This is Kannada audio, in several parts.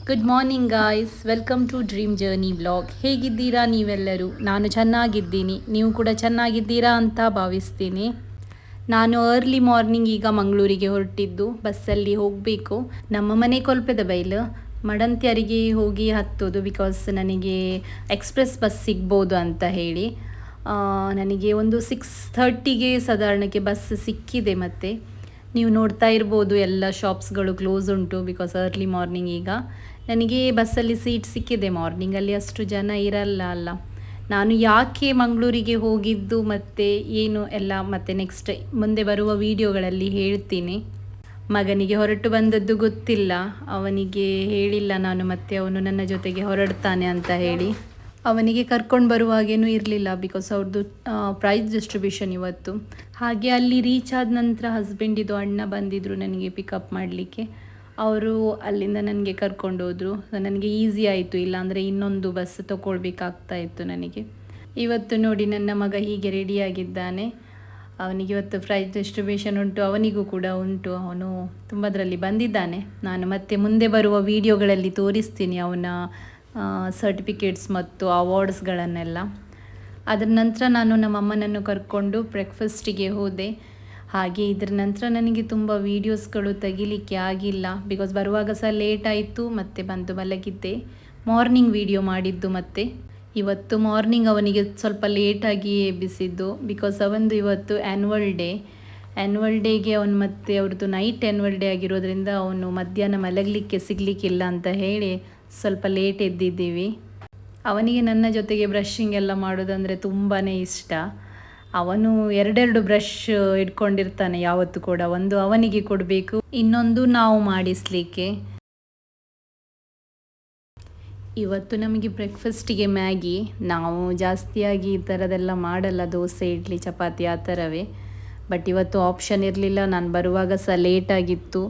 Good morning guys, welcome to dream journey vlog. ಹೇಗಿದ್ದೀರಾ ನೀವೆಲ್ಲರೂ? ನಾನು ಚೆನ್ನಾಗಿದ್ದೀನಿ, ನೀವು ಕೂಡ ಚೆನ್ನಾಗಿದ್ದೀರಾ ಅಂತ ಭಾವಿಸ್ತೀನಿ. ನಾನು ಅರ್ಲಿ ಮಾರ್ನಿಂಗ್ ಈಗ ಮಂಗಳೂರಿಗೆ ಹೊರಟಿದ್ದು, ಬಸ್ಸಲ್ಲಿ ಹೋಗಬೇಕು. ನಮ್ಮ ಮನೆ ಕೊಲ್ಪೆದ ಬೈಲು, ಮಡಂತ್ಯರಿಗೆ ಹೋಗಿ ಹತ್ತೋದು. ಬಿಕಾಸ್ ನನಗೆ ಎಕ್ಸ್ಪ್ರೆಸ್ ಬಸ್ ಸಿಗ್ಬೋದು ಅಂತ ಹೇಳಿ ನನಗೆ ಒಂದು 6:30ಗೆ ಸಾಧಾರಣಕ್ಕೆ ಬಸ್ ಸಿಕ್ಕಿದೆ. ಮತ್ತು ನೀವು ನೋಡ್ತಾ ಇರ್ಬೋದು ಎಲ್ಲ ಶಾಪ್ಸ್ಗಳು ಕ್ಲೋಸ್ ಉಂಟು, ಬಿಕಾಸ್ ಅರ್ಲಿ ಮಾರ್ನಿಂಗ್. ಈಗ ನನಗೆ ಬಸ್ಸಲ್ಲಿ ಸೀಟ್ ಸಿಕ್ಕಿದೆ. ಮಾರ್ನಿಂಗಲ್ಲಿ ಅಷ್ಟು ಜನ ಇರಲ್ಲ ಅಲ್ಲ. ನಾನು ಯಾಕೆ ಮಂಗಳೂರಿಗೆ ಹೋಗಿದ್ದು ಮತ್ತು ಏನು ಎಲ್ಲ ಮತ್ತು ನೆಕ್ಸ್ಟ್ ಮುಂದೆ ಬರುವ ವಿಡಿಯೋಗಳಲ್ಲಿ ಹೇಳ್ತೀನಿ. ಮಗನಿಗೆ ಹೊರಟು ಬಂದದ್ದು ಗೊತ್ತಿಲ್ಲ, ಅವನಿಗೆ ಹೇಳಿಲ್ಲ ನಾನು, ಮತ್ತು ಅವನು ನನ್ನ ಜೊತೆಗೆ ಹೊರಡ್ತಾನೆ ಅಂತ ಹೇಳಿ. ಅವನಿಗೆ ಕರ್ಕೊಂಡು ಬರುವಾಗೇನೂ ಇರಲಿಲ್ಲ, ಬಿಕಾಸ್ ಅವ್ರದ್ದು ಪ್ರೈಸ್ ಡಿಸ್ಟ್ರಿಬ್ಯೂಷನ್ ಇವತ್ತು. ಹಾಗೆ ಅಲ್ಲಿ ರೀಚ್ ಆದ ನಂತರ ಹಸ್ಬೆಂಡಿದು ಅಣ್ಣ ಬಂದಿದ್ದರು ನನಗೆ ಪಿಕಪ್ ಮಾಡಲಿಕ್ಕೆ. ಅವರು ಅಲ್ಲಿಂದ ನನಗೆ ಕರ್ಕೊಂಡು ಹೋದರು. ನನಗೆ ಈಸಿ ಆಯಿತು, ಇಲ್ಲಾಂದರೆ ಇನ್ನೊಂದು ಬಸ್ ತೊಗೊಳ್ಬೇಕಾಗ್ತಾ ಇತ್ತು ನನಗೆ. ಇವತ್ತು ನೋಡಿ ನನ್ನ ಮಗ ಹೀಗೆ ರೆಡಿಯಾಗಿದ್ದಾನೆ. ಅವನಿಗೆ ಇವತ್ತು ಪ್ರೈಸ್ ಡಿಸ್ಟ್ರಿಬ್ಯೂಷನ್ ಉಂಟು, ಅವನಿಗೂ ಕೂಡ ಉಂಟು. ಅವನು ತುಂಬದರಲ್ಲಿ ಬಂದಿದ್ದಾನೆ. ನಾನು ಮತ್ತೆ ಮುಂದೆ ಬರುವ ವಿಡಿಯೋಗಳಲ್ಲಿ ತೋರಿಸ್ತೀನಿ ಅವನ ಸರ್ಟಿಫಿಕೇಟ್ಸ್ ಮತ್ತು ಅವಾರ್ಡ್ಸ್ಗಳನ್ನೆಲ್ಲ. ಅದರ ನಂತರ ನಾನು ನಮ್ಮಮ್ಮನನ್ನು ಕರ್ಕೊಂಡು ಬ್ರೇಕ್ಫಾಸ್ಟಿಗೆ ಹೋದೆ. ಹಾಗೆ ಇದರ ನಂತರ ನನಗೆ ತುಂಬ ವೀಡಿಯೋಸ್ಗಳು ತೆಗಿಲಿಕ್ಕೆ ಆಗಿಲ್ಲ, ಬಿಕಾಸ್ ಬರುವಾಗ ಸಹ ಲೇಟ್ ಆಯಿತು, ಮತ್ತು ಬಂದು ಮಲಗಿದ್ದೆ. ಮಾರ್ನಿಂಗ್ ವಿಡಿಯೋ ಮಾಡಿದ್ದು. ಮತ್ತು ಇವತ್ತು ಮಾರ್ನಿಂಗ್ ಅವನಿಗೆ ಸ್ವಲ್ಪ ಲೇಟಾಗಿ ಎಬ್ಬಿಸಿದ್ದು, ಬಿಕಾಸ್ ಅವಂದು ಇವತ್ತು ಆ್ಯನ್ವಲ್ ಡೇಗೆ ಅವನು ಮತ್ತು ಅವ್ರದ್ದು ನೈಟ್ ಆ್ಯನ್ವಲ್ ಡೇ ಆಗಿರೋದ್ರಿಂದ ಅವನು ಮಧ್ಯಾಹ್ನ ಮಲಗಲಿಕ್ಕೆ ಸಿಗಲಿಕ್ಕಿಲ್ಲ ಅಂತ ಹೇಳಿ ಸ್ವಲ್ಪ ಲೇಟ್ ಎದ್ದಿದ್ದೀವಿ. ಅವನಿಗೆ ನನ್ನ ಜೊತೆಗೆ ಬ್ರಷಿಂಗ್ ಎಲ್ಲ ಮಾಡೋದಂದರೆ ತುಂಬಾ ಇಷ್ಟ. ಅವನು ಎರಡೆರಡು ಬ್ರಷ್ ಇಟ್ಕೊಂಡಿರ್ತಾನೆ ಯಾವತ್ತೂ ಕೂಡ. ಒಂದು ಅವನಿಗೆ ಕೊಡಬೇಕು, ಇನ್ನೊಂದು ನಾವು ಮಾಡಿಸಲಿಕ್ಕೆ. ಇವತ್ತು ನಮಗೆ ಬ್ರೇಕ್ಫಾಸ್ಟಿಗೆ ಮ್ಯಾಗಿ. ನಾವು ಜಾಸ್ತಿಯಾಗಿ ಈ ಥರದೆಲ್ಲ ಮಾಡಲ್ಲ, ದೋಸೆ ಇಡ್ಲಿ ಚಪಾತಿ ಆ ಥರವೇ. ಬಟ್ ಇವತ್ತು ಆಪ್ಷನ್ ಇರಲಿಲ್ಲ. ನಾನು ಬರುವಾಗ ಸಹ ಲೇಟಾಗಿತ್ತು,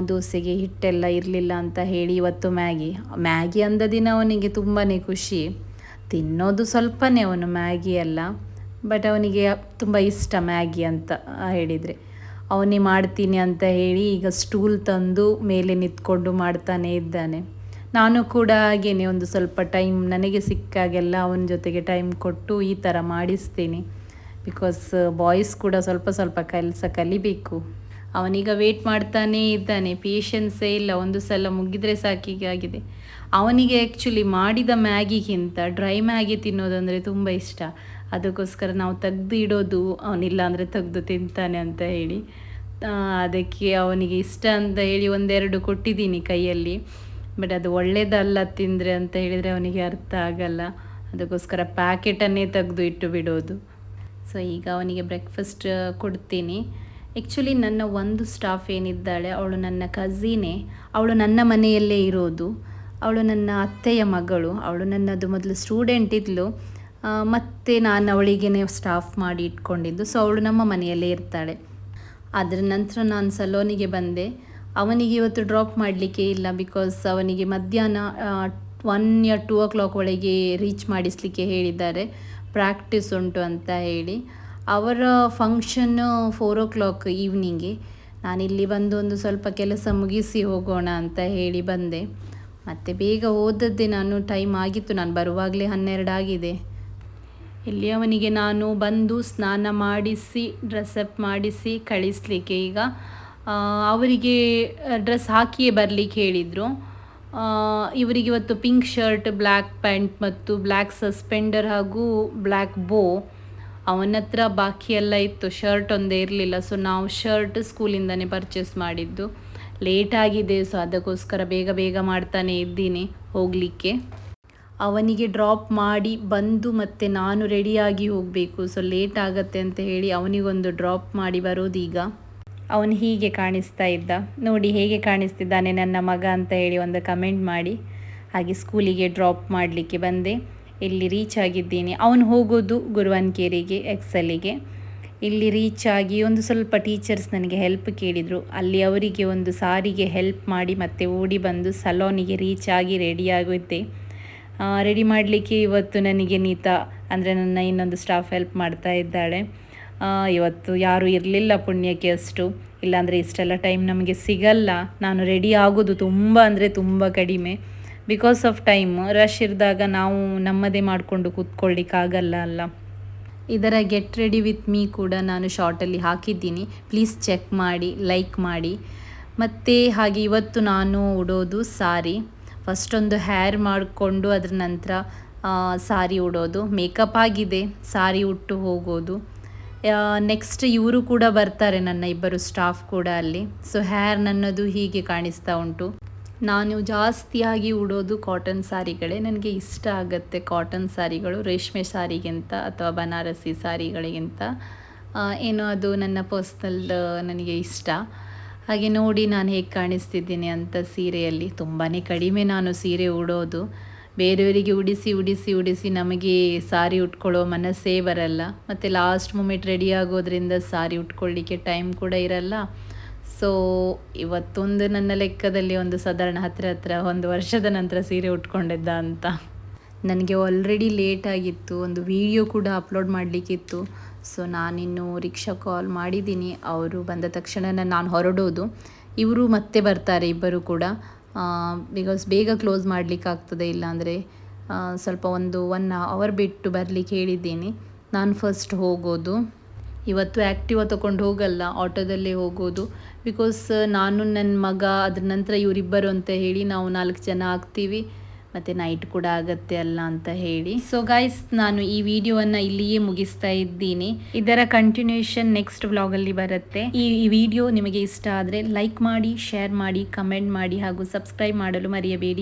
ದೋಸೆಗೆ ಹಿಟ್ಟೆಲ್ಲ ಇರಲಿಲ್ಲ ಅಂತ ಹೇಳಿ ಇವತ್ತು ಮ್ಯಾಗಿ ಅಂದ ದಿನ ಅವನಿಗೆ ತುಂಬಾ ಖುಷಿ. ತಿನ್ನೋದು ಸ್ವಲ್ಪನೇ ಅವನು ಮ್ಯಾಗಿ ಎಲ್ಲ, ಬಟ್ ಅವನಿಗೆ ತುಂಬ ಇಷ್ಟ ಮ್ಯಾಗಿ ಅಂತ ಹೇಳಿದರೆ. ಅವನೇ ಮಾಡ್ತೀನಿ ಅಂತ ಹೇಳಿ ಈಗ ಸ್ಟೂಲ್ ತಂದು ಮೇಲೆ ನಿಂತ್ಕೊಂಡು ಮಾಡ್ತಾನೆ ಇದ್ದಾನೆ. ನಾನು ಕೂಡ ಹಾಗೇನೆ ಒಂದು ಸ್ವಲ್ಪ ಟೈಮ್ ನನಗೆ ಸಿಕ್ಕಾಗೆಲ್ಲ ಅವನ ಜೊತೆಗೆ ಟೈಮ್ ಕೊಟ್ಟು ಈ ಥರ ಮಾಡಿಸ್ತೀನಿ. ಬಿಕಾಸ್ ಬಾಯ್ಸ್ ಕೂಡ ಸ್ವಲ್ಪ ಸ್ವಲ್ಪ ಕೆಲಸ ಕಲಿಬೇಕು. ಅವನೀಗ ವೇಟ್ ಮಾಡ್ತಾನೇ ಇದ್ದಾನೆ, ಪೇಷನ್ಸೇ ಇಲ್ಲ. ಒಂದು ಸಲ ಮುಗಿದರೆ ಸಾಕೀಗಾಗಿದೆ. ಅವನಿಗೆ ಆ್ಯಕ್ಚುಲಿ ಮಾಡಿದ ಮ್ಯಾಗಿಗಿಂತ ಡ್ರೈ ಮ್ಯಾಗಿ ತಿನ್ನೋದಂದರೆ ತುಂಬ ಇಷ್ಟ. ಅದಕ್ಕೋಸ್ಕರ ನಾವು ತೆಗ್ದು ಇಡೋದು, ಅವನಿಲ್ಲ ಅಂದರೆ ತೆಗೆದು ತಿಂತಾನೆ ಅಂತ ಹೇಳಿ. ಅದಕ್ಕೆ ಅವನಿಗೆ ಇಷ್ಟ ಅಂತ ಹೇಳಿ ಒಂದೆರಡು ಕೊಟ್ಟಿದ್ದೀನಿ ಕೈಯಲ್ಲಿ. ಬಟ್ ಅದು ಒಳ್ಳೆಯದಲ್ಲ ತಿಂದರೆ ಅಂತ ಹೇಳಿದರೆ ಅವನಿಗೆ ಅರ್ಥ ಆಗಲ್ಲ. ಅದಕ್ಕೋಸ್ಕರ ಪ್ಯಾಕೆಟನ್ನೇ ತೆಗೆದು ಇಟ್ಟು ಬಿಡೋದು. ಸೊ ಈಗ ಅವನಿಗೆ ಬ್ರೇಕ್ಫಾಸ್ಟ್ ಕೊಡ್ತೀನಿ. ಆ್ಯಕ್ಚುಲಿ ನನ್ನ ಒಂದು ಸ್ಟಾಫ್ ಏನಿದ್ದಾಳೆ, ಅವಳು ನನ್ನ ಕಝಿನೇ. ಅವಳು ನನ್ನ ಮನೆಯಲ್ಲೇ ಇರೋದು. ಅವಳು ನನ್ನ ಅತ್ತೆಯ ಮಗಳು. ಅವಳು ನನ್ನದು ಮೊದಲು ಸ್ಟೂಡೆಂಟ್ ಇದ್ಲು, ಮತ್ತು ನಾನು ಅವಳಿಗೇ ಸ್ಟಾಫ್ ಮಾಡಿ ಇಟ್ಕೊಂಡಿದ್ದು. ಸೊ ಅವಳು ನಮ್ಮ ಮನೆಯಲ್ಲೇ ಇರ್ತಾಳೆ. ಅದರ ನಂತರ ನಾನು ಸಲೋನಿಗೆ ಬಂದೆ. ಅವನಿಗೆ ಇವತ್ತು ಡ್ರಾಪ್ ಮಾಡಲಿಕ್ಕೆ ಇಲ್ಲ, ಬಿಕಾಸ್ ಅವನಿಗೆ ಮಧ್ಯಾಹ್ನ 1 or 2 o'clock ಒಳಗೆ ರೀಚ್ ಮಾಡಿಸಲಿಕ್ಕೆ ಹೇಳಿದ್ದಾರೆ. ಪ್ರಾಕ್ಟೀಸ್ ಉಂಟು ಅಂತ ಹೇಳಿ. ಅವರ ಫಂಕ್ಷನ್ನು 4 o'clock ಈವ್ನಿಂಗೆ. ನಾನಿಲ್ಲಿ ಬಂದು ಒಂದು ಸ್ವಲ್ಪ ಕೆಲಸ ಮುಗಿಸಿ ಹೋಗೋಣ ಅಂತ ಹೇಳಿ ಬಂದೆ. ಮತ್ತು ಬೇಗ ಹೋದದ್ದೇ ನಾನು, ಟೈಮ್ ಆಗಿತ್ತು, ನಾನು ಬರುವಾಗಲೇ 12 ಆಗಿದೆ. ಇಲ್ಲಿ ಅವನಿಗೆ ನಾನು ಬಂದು ಸ್ನಾನ ಮಾಡಿಸಿ ಡ್ರೆಸ್ಅಪ್ ಮಾಡಿಸಿ ಕಳಿಸಲಿಕ್ಕೆ. ಈಗ ಅವರಿಗೆ ಡ್ರೆಸ್ ಹಾಕಿಯೇ ಬರಲಿಕ್ಕೆ ಹೇಳಿದರು. ಇವರಿಗೆ ಇವತ್ತು ಪಿಂಕ್ ಶರ್ಟ್, ಬ್ಲ್ಯಾಕ್ ಪ್ಯಾಂಟ್ ಮತ್ತು ಬ್ಲ್ಯಾಕ್ ಸಸ್ಪೆಂಡರ್ ಹಾಗೂ ಬ್ಲ್ಯಾಕ್ ಬೋ. ಅವನ ಹತ್ರ ಬಾಕಿ ಎಲ್ಲ ಇತ್ತು, ಶರ್ಟ್ ಒಂದೇ ಇರಲಿಲ್ಲ. ಸೊ ನಾವು ಶರ್ಟ್ ಸ್ಕೂಲಿಂದನೇ ಪರ್ಚೇಸ್ ಮಾಡಿದ್ದು. ಲೇಟ್ ಆಗಿದೆ, ಸೊ ಅದಕ್ಕೋಸ್ಕರ ಬೇಗ ಬೇಗ ಮಾಡ್ತಾನೆ ಇದ್ದೀನಿ ಹೋಗಲಿಕ್ಕೆ. ಅವನಿಗೆ ಡ್ರಾಪ್ ಮಾಡಿ ಬಂದು ಮತ್ತು ನಾನು ರೆಡಿಯಾಗಿ ಹೋಗಬೇಕು. ಸೊ ಲೇಟ್ ಆಗುತ್ತೆ ಅಂತ ಹೇಳಿ ಅವನಿಗೊಂದು ಡ್ರಾಪ್ ಮಾಡಿ ಬರೋದೀಗ. ಅವನು ಹೀಗೆ ಕಾಣಿಸ್ತಾ ಇದ್ದ. ನೋಡಿ ಹೇಗೆ ಕಾಣಿಸ್ತಿದ್ದಾನೆ ನನ್ನ ಮಗ ಅಂತ ಹೇಳಿ ಒಂದು ಕಮೆಂಟ್ ಮಾಡಿ. ಹಾಗೆ ಸ್ಕೂಲಿಗೆ ಡ್ರಾಪ್ ಮಾಡಲಿಕ್ಕೆ ಬಂದೆ. ಇಲ್ಲಿ ರೀಚ್ ಆಗಿದ್ದೀನಿ. ಅವನು ಹೋಗೋದು ಗುರುವಾನ್ಕೇರಿಗೆ ಎಕ್ಸಲ್ಲಿಗೆ. ಇಲ್ಲಿ ರೀಚ್ ಆಗಿ ಒಂದು ಸ್ವಲ್ಪ ಟೀಚರ್ಸ್ ನನಗೆ ಹೆಲ್ಪ್ ಕೇಳಿದರು. ಅಲ್ಲಿ ಅವರಿಗೆ ಒಂದು ಸಾರಿಗೆ ಹೆಲ್ಪ್ ಮಾಡಿ ಮತ್ತೆ ಓಡಿ ಬಂದು ಸಲೋನಿಗೆ ರೀಚ್ ಆಗಿ ರೆಡಿಯಾಗಿದ್ದೆ. ರೆಡಿ ಮಾಡಲಿಕ್ಕೆ ಇವತ್ತು ನನಗೆ ನೀತಾ ಅಂದರೆ ನನ್ನ ಇನ್ನೊಂದು ಸ್ಟಾಫ್ ಹೆಲ್ಪ್ ಮಾಡ್ತಾ ಇದ್ದಾಳೆ. ಇವತ್ತು ಯಾರೂ ಇರಲಿಲ್ಲ ಪುಣ್ಯಕ್ಕೆ ಅಷ್ಟು, ಇಲ್ಲಾಂದರೆ ಇಷ್ಟೆಲ್ಲ ಟೈಮ್ ನಮಗೆ ಸಿಗಲ್ಲ. ನಾನು ರೆಡಿ ಆಗೋದು ತುಂಬ ಅಂದರೆ ತುಂಬ ಕಡಿಮೆ, ಬಿಕಾಸ್ ಆಫ್ ಟೈಮ್ ರಶ್ ಇರಿದಾಗ ನಾವು ನಮ್ಮದೇ ಮಾಡಿಕೊಂಡು ಕೂತ್ಕೊಳ್ಳಿಕ್ಕಾಗಲ್ಲ ಅಲ್ಲ. ಇದರ ಗೆಟ್ ರೆಡಿ ವಿತ್ ಮೀ ಕೂಡ ನಾನು ಶಾರ್ಟಲ್ಲಿ ಹಾಕಿದ್ದೀನಿ, ಪ್ಲೀಸ್ ಚೆಕ್ ಮಾಡಿ, ಲೈಕ್ ಮಾಡಿ. ಮತ್ತು ಹಾಗೆ ಇವತ್ತು ನಾನು ಉಡೋದು ಸಾರಿ. ಫಸ್ಟೊಂದು ಹೇರ್ ಮಾಡಿಕೊಂಡು ಅದರ ನಂತರ ಸಾರಿ ಉಡೋದು, ಮೇಕಪ್ ಆಗಿದೆ, ಸಾರಿ ಉಟ್ಟು ಹೋಗೋದು. ನೆಕ್ಸ್ಟ್ ಇವರು ಕೂಡ ಬರ್ತಾರೆ, ನನ್ನ ಇಬ್ಬರು ಸ್ಟಾಫ್ ಕೂಡ ಅಲ್ಲಿ. ಸೊ ಹೇರ್ ನನ್ನದು ಹೀಗೆ ಕಾಣಿಸ್ತಾ ಉಂಟು. ನಾನು ಜಾಸ್ತಿಯಾಗಿ ಉಡೋದು ಕಾಟನ್ ಸಾರಿಗಳೇ, ನನಗೆ ಇಷ್ಟ ಆಗುತ್ತೆ ಕಾಟನ್ ಸಾರಿಗಳು ರೇಷ್ಮೆ ಸಾರಿಗಿಂತ ಅಥವಾ ಬನಾರಸಿ ಸಾರಿಗಳಿಗಿಂತ. ಏನೋ ಅದು ನನ್ನ ಪರ್ಸ್ನಲ್ ನನಗೆ ಇಷ್ಟ. ಹಾಗೆ ನೋಡಿ ನಾನು ಹೇಗೆ ಕಾಣಿಸ್ತಿದ್ದೀನಿ ಅಂತ ಸೀರೆಯಲ್ಲಿ. ತುಂಬಾ ಕಡಿಮೆ ನಾನು ಸೀರೆ ಉಡೋದು, ಬೇರೆಯವರಿಗೆ ಉಡಿಸಿ ಉಡಿಸಿ ಉಡಿಸಿ ನಮಗೆ ಸಾರಿ ಉಟ್ಕೊಳ್ಳೋ ಮನಸ್ಸೇ ಬರಲ್ಲ. ಮತ್ತು ಲಾಸ್ಟ್ ಮೂಮೆಂಟ್ ರೆಡಿ ಆಗೋದ್ರಿಂದ ಸಾರಿ ಉಟ್ಕೊಳ್ಳಿಕ್ಕೆ ಟೈಮ್ ಕೂಡ ಇರಲ್ಲ. ಸೊ ಇವತ್ತೊಂದು ನನ್ನ ಲೆಕ್ಕದಲ್ಲಿ ಒಂದು ಸಾಧಾರಣ ಹತ್ತಿರ 1 ವರ್ಷದ ನಂತರ ಸೀರೆ ಉಟ್ಕೊಂಡಿದ್ದ ಅಂತ. ನನಗೆ ಆಲ್ರೆಡಿ ಲೇಟ್ ಆಗಿತ್ತು, ಒಂದು ವಿಡಿಯೋ ಕೂಡ ಅಪ್ಲೋಡ್ ಮಾಡಲಿಕ್ಕಿತ್ತು. ಸೊ ನಾನಿನ್ನು ರಿಕ್ಷಾ ಕಾಲ್ ಮಾಡಿದ್ದೀನಿ, ಅವರು ಬಂದ ತಕ್ಷಣ ನಾನು ಹೊರಡೋದು. ಇವರು ಮತ್ತೆ ಬರ್ತಾರೆ ಇಬ್ಬರು ಕೂಡ, ಬಿಕಾಸ್ ಬೇಗ ಕ್ಲೋಸ್ ಮಾಡಲಿಕ್ಕಾಗ್ತದೆ, ಇಲ್ಲಾಂದರೆ ಸ್ವಲ್ಪ ಒಂದು 1 ಅವರ್ ಬಿಟ್ಟು ಬರಲಿಕ್ಕೆ ಹೇಳಿದ್ದೀನಿ. ನಾನು ಫಸ್ಟ್ ಹೋಗೋದು. ಇವತ್ತು ಆ್ಯಕ್ಟಿವಾ ತೊಗೊಂಡು ಹೋಗಲ್ಲ, ಆಟೋದಲ್ಲೇ ಹೋಗೋದು. ಬಿಕಾಸ್ ನಾನು ನನ್ನ ಮಗ ಅದ್ರ ನಂತರ ಇವರಿಬ್ಬರು ಅಂತ ಹೇಳಿ ನಾವು 4 ಜನ ಆಗ್ತೀವಿ, ಮತ್ತು ನೈಟ್ ಕೂಡ ಆಗತ್ತೆ ಅಲ್ಲ ಅಂತ ಹೇಳಿ. ಸೊ ಗೈಸ್, ನಾನು ಈ ವಿಡಿಯೋವನ್ನು ಇಲ್ಲಿಯೇ ಮುಗಿಸ್ತಾ ಇದ್ದೀನಿ. ಇದರ ಕಂಟಿನ್ಯೂಷನ್ ನೆಕ್ಸ್ಟ್ ವ್ಲಾಗಲ್ಲಿ ಬರುತ್ತೆ. ಈ ವಿಡಿಯೋ ನಿಮಗೆ ಇಷ್ಟ ಆದರೆ ಲೈಕ್ ಮಾಡಿ, ಶೇರ್ ಮಾಡಿ, ಕಮೆಂಟ್ ಮಾಡಿ ಹಾಗೂ ಸಬ್ಸ್ಕ್ರೈಬ್ ಮಾಡಲು ಮರೆಯಬೇಡಿ.